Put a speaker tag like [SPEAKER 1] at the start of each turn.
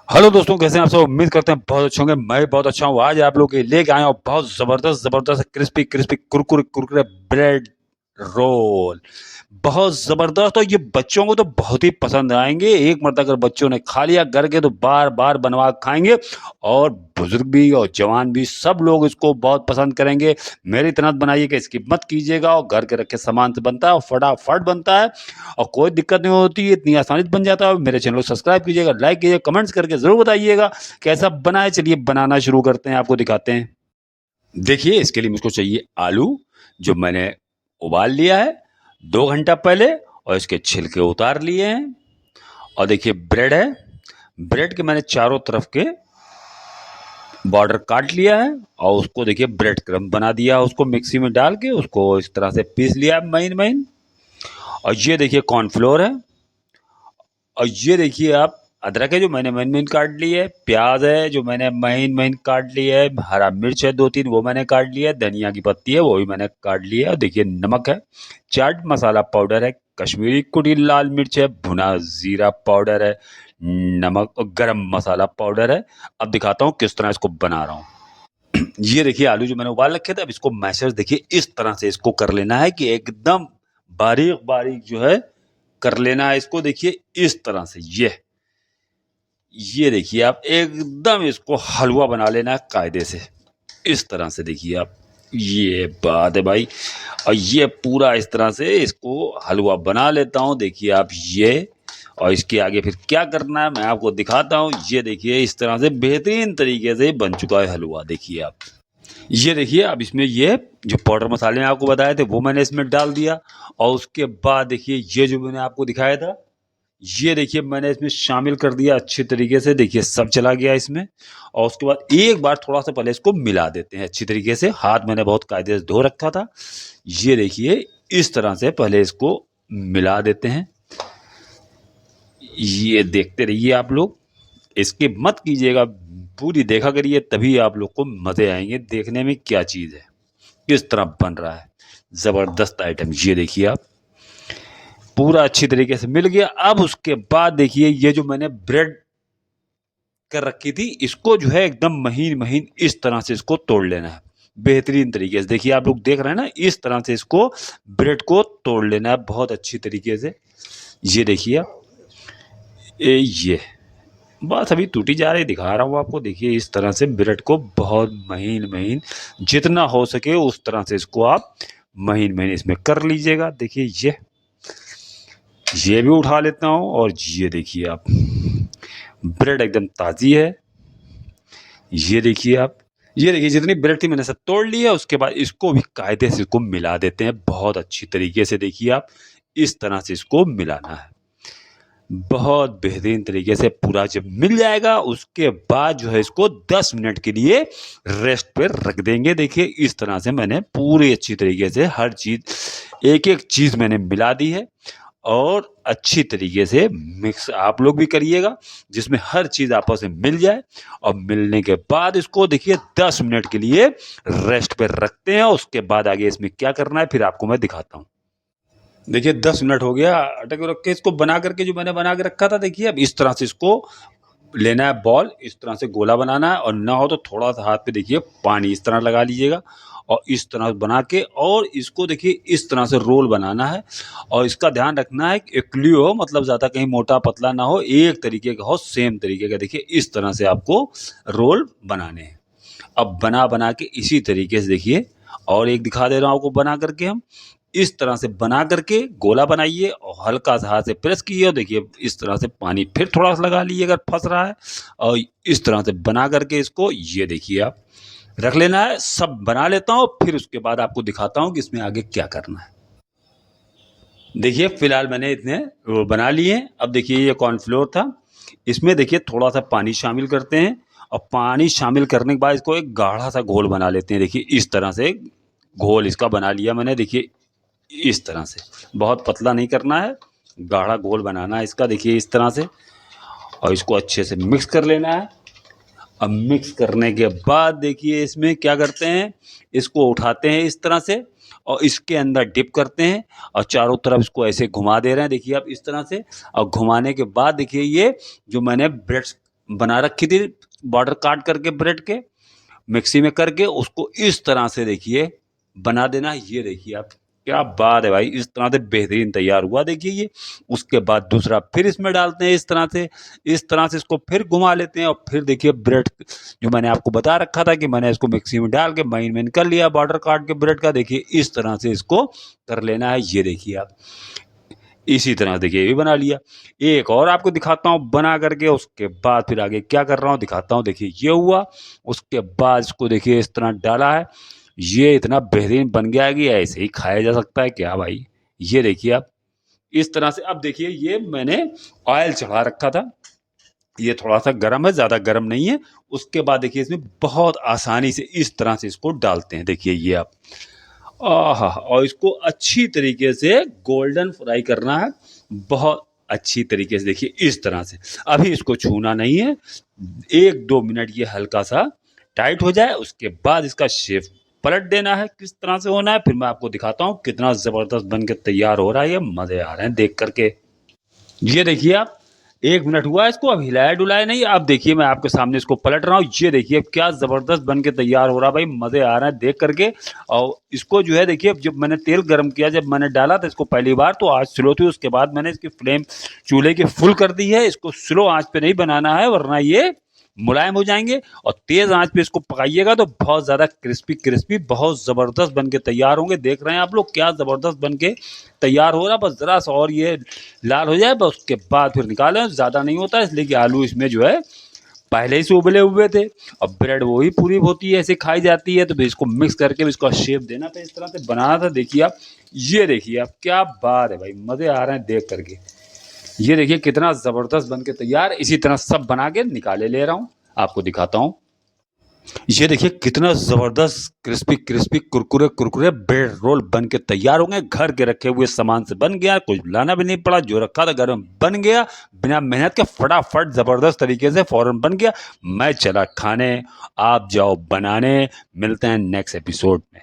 [SPEAKER 1] Hello दोस्तों, कैसे हैं आप सब? उम्मीद करते हैं बहुत अच्छे होंगे। मैं बहुत अच्छा हूँ। आज आप लोग के लिए लेके आया हूँ बहुत ज़बरदस्त ज़बरदस्त crispy crispy Kurkure Kurkure bread roll. बहुत ज़बरदस्त, और ये बच्चों को तो बहुत ही पसंद आएँगे। एक मर्तबा अगर बच्चों ने खा लिया घर के तो बार-बार बनवा के खाएँगे, और बुज़ुर्ग भी और जवान भी सब लोग इसको बहुत पसंद करेंगे। मेरी तरह बनाइएगा, स्किप मत कीजिएगा, और घर के रखे सामान से बनता है और फटाफट बनता है, और कोई दिक्कत नहीं होती है, इतनी आसानी से बन जाता है। मेरे चैनल को सब्सक्राइब कीजिएगा, लाइक कीजिएगा, कमेंट्स करके ज़रूर बताइएगा कैसा बना है। चलिए बनाना शुरू करते हैं, आपको दिखाते हैं। देखिए, इसके लिए मुझको चाहिए आलू, जो मैंने उबाल लिया है 2 घंटा पहले, और इसके छिलके उतार लिए हैं। और देखिए ब्रेड है, ब्रेड के मैंने चारों तरफ के बॉर्डर काट लिया है, और उसको देखिए ब्रेड क्रम्ब बना दिया, उसको मिक्सी में डाल के उसको इस तरह से पीस लिया महीन महीन। और ये देखिए कॉर्नफ्लोर है, और ये देखिए आप अदरक है जो मैंने महीन महीन काट ली है, प्याज है जो मैंने महीन महीन काट ली है, हरा मिर्च है 2-3 वो मैंने काट लिया है, धनिया की पत्ती है वो भी मैंने काट ली है, और देखिए नमक है, चाट मसाला पाउडर है, कश्मीरी कुटी लाल मिर्च है, भुना जीरा पाउडर है, नमक और गरम मसाला पाउडर है। अब दिखाता हूँ किस तरह इसको बना रहा हूँ। ये देखिए आलू जो मैंने उबाल रखे थे, अब इसको मैशर देखिए इस तरह से इसको कर लेना है कि एकदम बारीक बारीक जो है कर लेना है इसको। देखिए इस तरह से ये देखिए आप एकदम इसको हलवा बना लेना है कायदे से, इस तरह से देखिए आप। ये बात है भाई, और ये पूरा इस तरह से इसको हलवा बना लेता हूँ। देखिए आप ये, और इसके आगे फिर क्या करना है मैं आपको दिखाता हूँ। ये देखिए इस तरह से बेहतरीन तरीके से बन चुका है हलवा। देखिए आप, ये देखिए अब इसमें ये जो पाउडर मसाले आपको बताए थे वो मैंने इसमें डाल दिया, और उसके बाद देखिए ये जो मैंने आपको दिखाया था ये देखिए मैंने इसमें शामिल कर दिया अच्छी तरीके से। देखिए सब चला गया इसमें, और उसके बाद एक बार थोड़ा सा पहले इसको मिला देते हैं अच्छी तरीके से। हाथ मैंने बहुत कायदे से धो रखा था। ये देखिए इस तरह से पहले इसको मिला देते हैं। ये देखते रहिए आप लोग, इसके मत कीजिएगा, पूरी देखा करिए, तभी आप लोग को मज़े आएंगे देखने में क्या चीज़ है, किस तरह बन रहा है ज़बरदस्त आइटम। ये देखिए आप पूरा अच्छी तरीके से मिल गया। अब उसके बाद देखिए ये जो मैंने ब्रेड कर रखी थी इसको जो है एकदम महीन महीन इस तरह से इसको तोड़ लेना है बेहतरीन तरीके से। देखिए आप लोग देख रहे हैं ना, इस तरह से इसको ब्रेड को तोड़ लेना है बहुत अच्छी तरीके से। ये देखिए आप, ये बस अभी टूटी जा रही दिखा रहा हूँ आपको। देखिए इस तरह से ब्रेड को बहुत महीन महीन जितना हो सके उस तरह से इसको आप महीन महीन इसमें कर लीजिएगा। देखिए ये भी उठा लेता हूँ, और ये देखिए आप ब्रेड एकदम ताज़ी है। ये देखिए आप, ये देखिए जितनी ब्रेड थी मैंने सब तोड़ ली है। उसके बाद इसको भी कायदे से इसको मिला देते हैं बहुत अच्छी तरीके से। देखिए आप इस तरह से इसको मिलाना है बहुत बेहतरीन तरीके से। पूरा जब मिल जाएगा उसके बाद जो है इसको 10 मिनट के लिए रेस्ट पे रख देंगे। देखिए इस तरह से मैंने पूरी अच्छी तरीके से हर चीज़ एक एक चीज़ मैंने मिला दी है, और अच्छी तरीके से मिक्स आप लोग भी करिएगा जिसमें हर चीज़ आपस में मिल जाए। और मिलने के बाद इसको देखिए 10 मिनट के लिए रेस्ट पे रखते हैं। उसके बाद आगे इसमें क्या करना है फिर आपको मैं दिखाता हूँ। देखिए 10 मिनट हो गया, अटक रख के इसको बना करके जो मैंने बना के रखा था। देखिए अब इस तरह से इसको लेना है बॉल, इस तरह से गोला बनाना है, और ना हो तो थोड़ा सा हाथ पे देखिए पानी इस तरह लगा लीजिएगा, और इस तरह बना के और इसको देखिए इस तरह से रोल बनाना है। और इसका ध्यान रखना है कि इक्वली हो, मतलब ज़्यादा कहीं मोटा पतला ना हो, एक तरीके का हो, सेम तरीके का। देखिए इस तरह से आपको रोल बनाने हैं। अब बना बना के इसी तरीके से देखिए, और एक दिखा दे रहा हूँ आपको बना करके। हम इस तरह से बना करके गोला बनाइए और हल्का सा हाथ से प्रेस कीजिए, और देखिए इस तरह से पानी फिर थोड़ा सा लगा लीजिए अगर फंस रहा है, और इस तरह से बना करके इसको ये देखिए आप रख लेना है। सब बना लेता हूँ फिर उसके बाद आपको दिखाता हूँ कि इसमें आगे क्या करना है। देखिए फिलहाल मैंने इतने वो बना लिए हैं। अब देखिए ये कॉर्नफ्लोर था, इसमें देखिए थोड़ा सा पानी शामिल करते हैं, और पानी शामिल करने के बाद इसको एक गाढ़ा सा घोल बना लेते हैं। देखिए इस तरह से घोल इसका बना लिया मैंने। देखिए इस तरह से बहुत पतला नहीं करना है, गाढ़ा घोल बनाना है इसका। देखिए इस तरह से, और इसको अच्छे से मिक्स कर लेना है। अब मिक्स करने के बाद देखिए इसमें क्या करते हैं, इसको उठाते हैं इस तरह से, और इसके अंदर डिप करते हैं, और चारों तरफ इसको ऐसे घुमा दे रहे हैं। देखिए आप इस तरह से, और घुमाने के बाद देखिए ये जो मैंने ब्रेड बना रखी थी बॉर्डर काट करके ब्रेड के, मिक्सी में करके उसको इस तरह से देखिए बना देना। ये देखिए आप, क्या बात है भाई, इस तरह से बेहतरीन तैयार हुआ देखिए ये। उसके बाद दूसरा फिर इसमें डालते हैं इस तरह से, इस तरह से इसको फिर घुमा लेते हैं और फिर देखिए ब्रेड जो मैंने आपको बता रखा था कि मैंने इसको मिक्सी में डाल के महीन महीन कर लिया बॉर्डर काट के ब्रेड का, देखिए इस तरह से इसको कर लेना है। ये देखिए आप, इसी तरह देखिए ये भी बना लिया। एक और आपको दिखाता हूँ बना करके, उसके बाद फिर आगे क्या कर रहा हूँ दिखाता हूँ। देखिए ये हुआ, उसके बाद इसको देखिए इस तरह डाला है, ये इतना बेहतरीन बन गया है कि ऐसे ही खाया जा सकता है क्या भाई। ये देखिए आप, इस तरह से। अब देखिए ये मैंने ऑयल चढ़ा रखा था, ये थोड़ा सा गर्म है, ज़्यादा गर्म नहीं है। उसके बाद देखिए इसमें बहुत आसानी से इस तरह से इसको डालते हैं। देखिए ये आप, आहा, और इसको अच्छी तरीके से गोल्डन फ्राई करना है, बहुत अच्छी तरीके से। देखिए इस तरह से, अभी इसको छूना नहीं है, 1-2 मिनट ये हल्का सा टाइट हो जाए, उसके बाद इसका शेप पलट देना है। किस तरह से होना है फिर मैं आपको दिखाता हूँ। कितना ज़बरदस्त बन के तैयार हो रहा है, ये मज़े आ रहे हैं देख करके। ये देखिए आप, 1 मिनट हुआ है इसको, अब हिलाया डुलाया नहीं। अब देखिए मैं आपके सामने इसको पलट रहा हूँ, ये देखिए क्या ज़बरदस्त बन के तैयार हो रहा है भाई, मज़े आ रहे हैं देख करके। और इसको जो है देखिए, जब मैंने तेल गरम किया, जब मैंने डाला था इसको पहली बार तो आँच स्लो थी, उसके बाद मैंने इसकी फ्लेम चूल्हे की फुल कर दी है। इसको स्लो आँच पे नहीं बनाना है वरना ये मुलायम हो जाएंगे, और तेज़ आंच पे इसको पकाइएगा तो बहुत ज़्यादा क्रिस्पी क्रिस्पी बहुत ज़बरदस्त बन के तैयार होंगे। देख रहे हैं आप लोग क्या ज़बरदस्त बन के तैयार हो रहा, बस ज़रा सा और ये लाल हो जाए, बस उसके बाद फिर निकालें। ज़्यादा नहीं होता इसलिए कि आलू इसमें जो है पहले ही से उबले हुए थे, और ब्रेड वही पूरी होती है, ऐसे खाई जाती है। तो फिर इसको मिक्स करके इसका शेप देना था, इस तरह से बनाना था। देखिए आप, ये देखिए आप, क्या बात है भाई, मज़े आ रहे हैं देख करके। ये देखिए कितना ज़बरदस्त बन के तैयार, इसी तरह सब बना के निकाले ले रहा हूँ, आपको दिखाता हूँ। ये देखिए कितना ज़बरदस्त crispy crispy Kurkure Kurkure bread roll बन के तैयार हो गए। घर के रखे हुए सामान से बन गया, कुछ लाना भी नहीं पड़ा, जो रखा था घर में बन गया, बिना मेहनत के फटाफट ज़बरदस्त तरीके से फ़ौरन बन गया। मैं चला खाने, आप जाओ बनाने। मिलते हैं नेक्स्ट एपिसोड में।